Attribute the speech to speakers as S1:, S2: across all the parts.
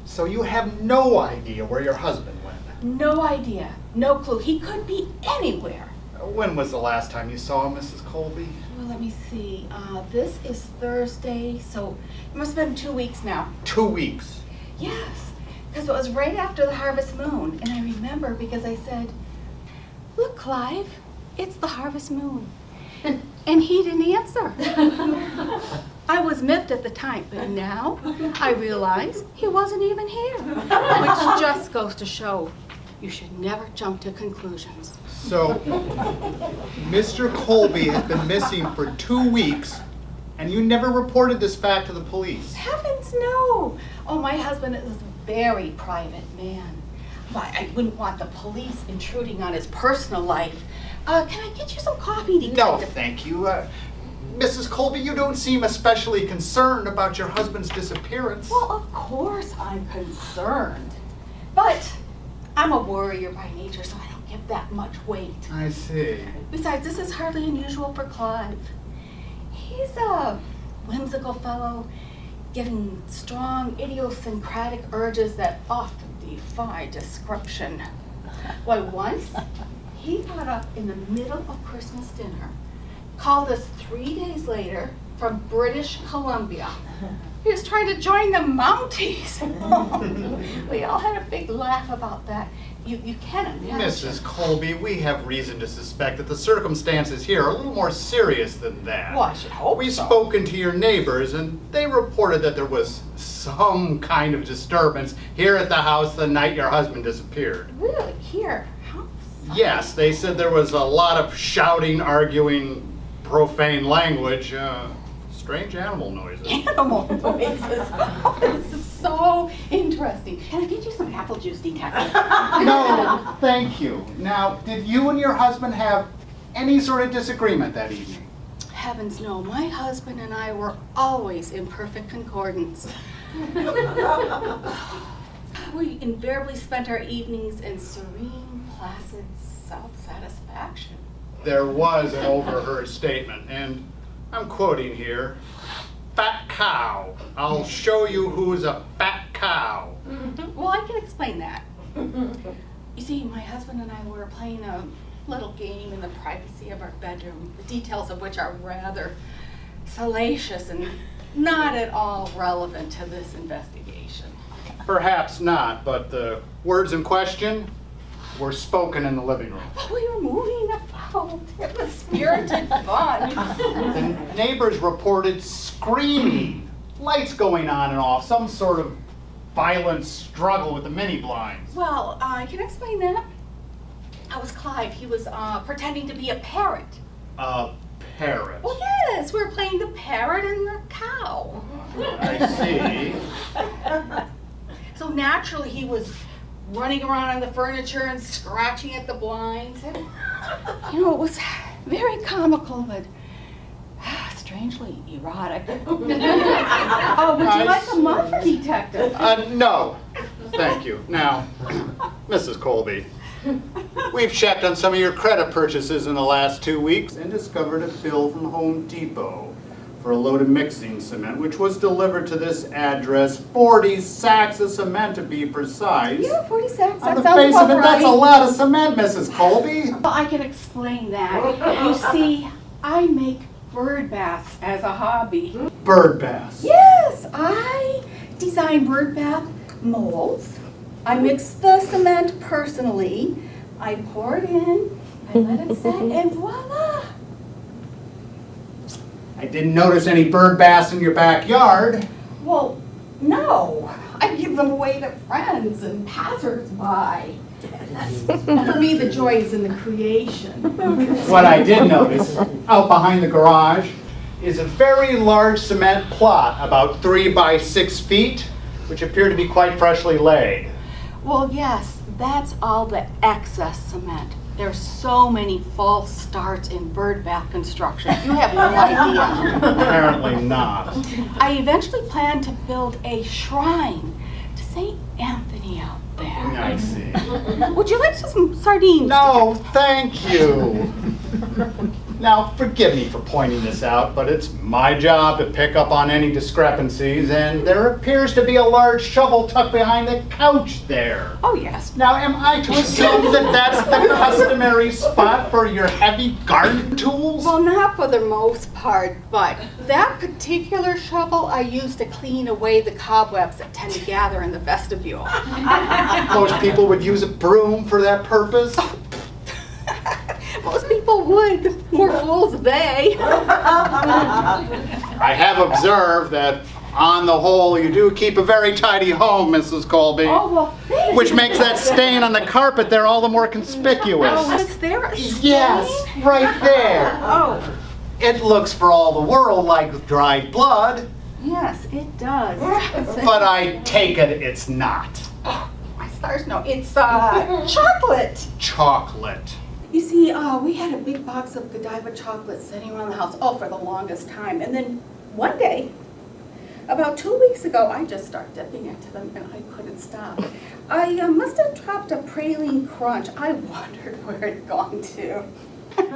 S1: So you have no idea where your husband went?
S2: No idea. No clue. He could be anywhere.
S1: When was the last time you saw him, Mrs. Colby?
S2: Well, let me see. This is Thursday, so it must have been 2 weeks now.
S1: 2 weeks.
S2: Yes, because it was right after the harvest moon. And I remember because I said, "Look, Clive, it's the harvest moon." And he didn't answer. I was miffed at the time, but now I realize he wasn't even here. Which just goes to show you should never jump to conclusions.
S1: So, Mr. Colby has been missing for 2 weeks, and you never reported this fact to the police?
S2: Heavens, no. Oh, my husband is a very private man. Why, I wouldn't want the police intruding on his personal life. Can I get you some coffee, detective?
S1: No, thank you. Mrs. Colby, you don't seem especially concerned about your husband's disappearance.
S2: Well, of course I'm concerned. But I'm a worrier by nature, so I don't give that much weight.
S1: I see.
S2: Besides, this is hardly unusual for Clive. He's a whimsical fellow, given strong idiosyncratic urges that often defy description. Why, once he got up in the middle of Christmas dinner, called us 3 days later from British Columbia. He was trying to join the Mounties. We all had a big laugh about that. You can imagine.
S1: Mrs. Colby, we have reason to suspect that the circumstances here are a little more serious than that.
S2: Well, I should hope
S1: We've
S2: so.
S1: spoken to your neighbors, and they reported that there was some kind of disturbance here at the house the night your husband disappeared.
S2: Really? Here? How?
S1: Yes, they said there was a lot of shouting, arguing, profane language, strange animal noises.
S2: Animal noises. Oh, this is so interesting. Can I get you some apple juice, detective?
S1: No, thank you. Now, did you and your husband have any sort of disagreement that evening?
S2: Heavens no, my husband and I were always in perfect concordance. We invariably spent our evenings in serene, placid self-satisfaction.
S1: There was an overheard statement, and I'm quoting here, "Fat cow. I'll show you who's a fat cow."
S2: Well, I can explain that. You see, my husband and I were playing a little game in the privacy of our bedroom, the details of which are rather salacious and not at all relevant to this investigation.
S1: Perhaps not, but the words in question were spoken in the living room.
S2: But we were moving about. It was spirited fun.
S1: The neighbors reported screaming, lights going on and off, some sort of violent struggle with the mini blinds.
S2: Well, I can explain that. That was Clive. He was pretending to be a parrot.
S1: A parrot.
S2: Well, yes, we were playing the parrot and the cow.
S1: I see.
S2: So naturally, he was running around on the furniture and scratching at the blinds. And, you know, it was very comical, but strangely erotic. Oh, would you like a muffin, detective?
S1: No, thank you. Now, Mrs. Colby, we've checked on some of your credit purchases in the last 2 weeks and discovered a bill from Home Depot for a load of mixing cement, which was delivered to this address, 40 sacks of cement to be precise.
S2: Yeah, 40 sacks.
S1: On
S2: That
S1: the
S2: sounds
S1: face of
S2: about
S1: it, that's a
S2: right.
S1: lot of cement, Mrs. Colby.
S2: Well, I can explain that. You see, I make bird baths as a hobby.
S1: Bird baths.
S2: Yes, I design bird bath molds. I mix the cement personally. I pour it in, I let it set, and voila!
S1: I didn't notice any bird baths in your backyard.
S2: Well, no. I give them away to friends and passers-by. And for me, the joy is in the creation.
S1: What I did notice, out behind the garage, is a very large cement plot, about 3 by 6 feet, which appear to be quite freshly laid.
S2: Well, yes, that's all the excess cement. There's so many false starts in bird bath construction. You have no idea.
S1: Apparently not.
S2: I eventually plan to build a shrine to St. Anthony out there.
S1: I see.
S2: Would you like some sardines?
S1: No, thank you. Now, forgive me for pointing this out, but it's my job to pick up on any discrepancies, and there appears to be a large shovel tucked behind the couch there.
S2: Oh, yes.
S1: Now, am I to assume that that's the customary spot for your heavy garden tools?
S2: Well, not for the most part, but that particular shovel I use to clean away the cobwebs that tend to gather in the vestibule.
S1: Most people would use a broom for that purpose.
S2: Most people would. More fools they.
S1: I have observed that, on the whole, you do keep a very tidy home, Mrs. Colby.
S2: Oh, well, thank
S1: Which
S2: you.
S1: makes that stain on the carpet there all the more conspicuous.
S2: Oh, is there a stain?
S1: Yes, right there.
S2: Oh,
S1: It looks for all the world like dried blood,
S2: yes, it does.
S1: but I take it it's not.
S2: My stars, no, it's chocolate.
S1: Chocolate.
S2: You see, we had a big box of Godiva chocolate sitting around the house, for the longest time. And then one day, about 2 weeks ago, I just started dipping into them and I couldn't stop. I must have dropped a praline crunch. I wondered where it'd gone to.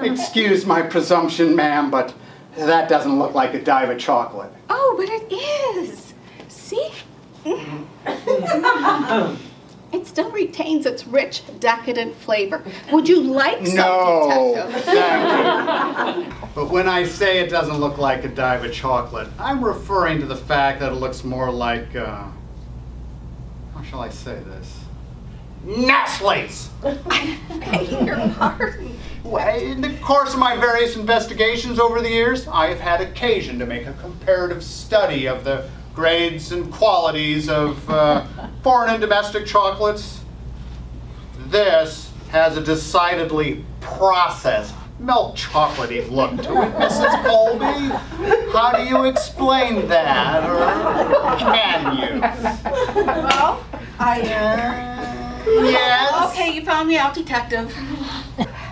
S1: Excuse my presumption, ma'am, but that doesn't look like Godiva chocolate.
S2: Oh, but it is. See? It still retains its rich, decadent flavor. Would you like some,
S1: No,
S2: Detective?
S1: thank you. But when I say it doesn't look like Godiva chocolate, I'm referring to the fact that it looks more like, how shall I say this? Nestle's!
S2: Beg your pardon.
S1: Well, in the course of my various investigations over the years, I have had occasion to make a comparative study of the grades and qualities of foreign and domestic chocolates. This has a decidedly processed, milk chocolatey look to it, Mrs. Colby. How do you explain that, or can you?
S2: Well,
S1: Yes?
S2: Okay, you found me out, Detective.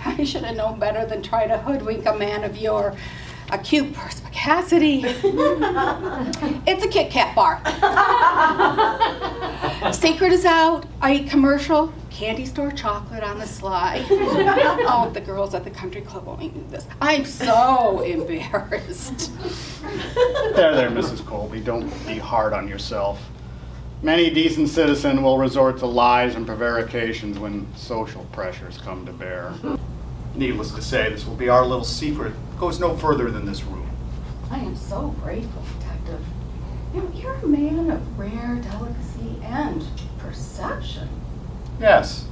S2: I should have known better than try to hoodwink a man of your acute perspicacity. It's a Kit Kat bar. Secret is out. I eat commercial candy store chocolate on the sly. Oh, the girls at the country club only knew this. I'm so embarrassed.
S1: There, Mrs. Colby, don't be hard on yourself. Many decent citizen will resort to lies and prevarications when social pressures come to bear. Needless to say, this will be our little secret. It goes no further than this room.
S2: I am so grateful, Detective. You're a man of rare delicacy and perception.
S1: Yes,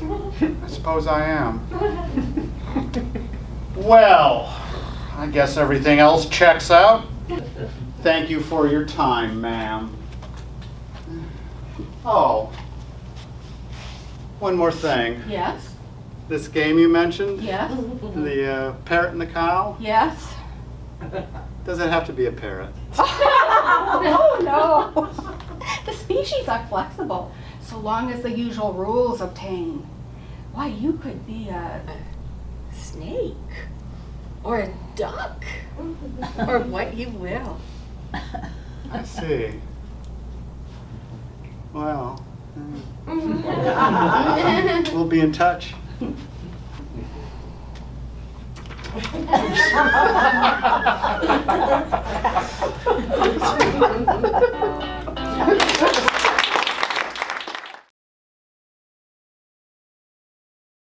S1: I suppose I am. Well, I guess everything else checks out. Thank you for your time, ma'am. Oh, one more thing.
S2: Yes?
S1: This game you mentioned,
S2: Yes?
S1: the parrot and the cow,
S2: Yes?
S1: does it have to be a parrot?
S2: No. The species are flexible, so long as the usual rules obtain. Why, you could be a snake, or a duck, or what you will.
S1: I see. Well, we'll be in touch.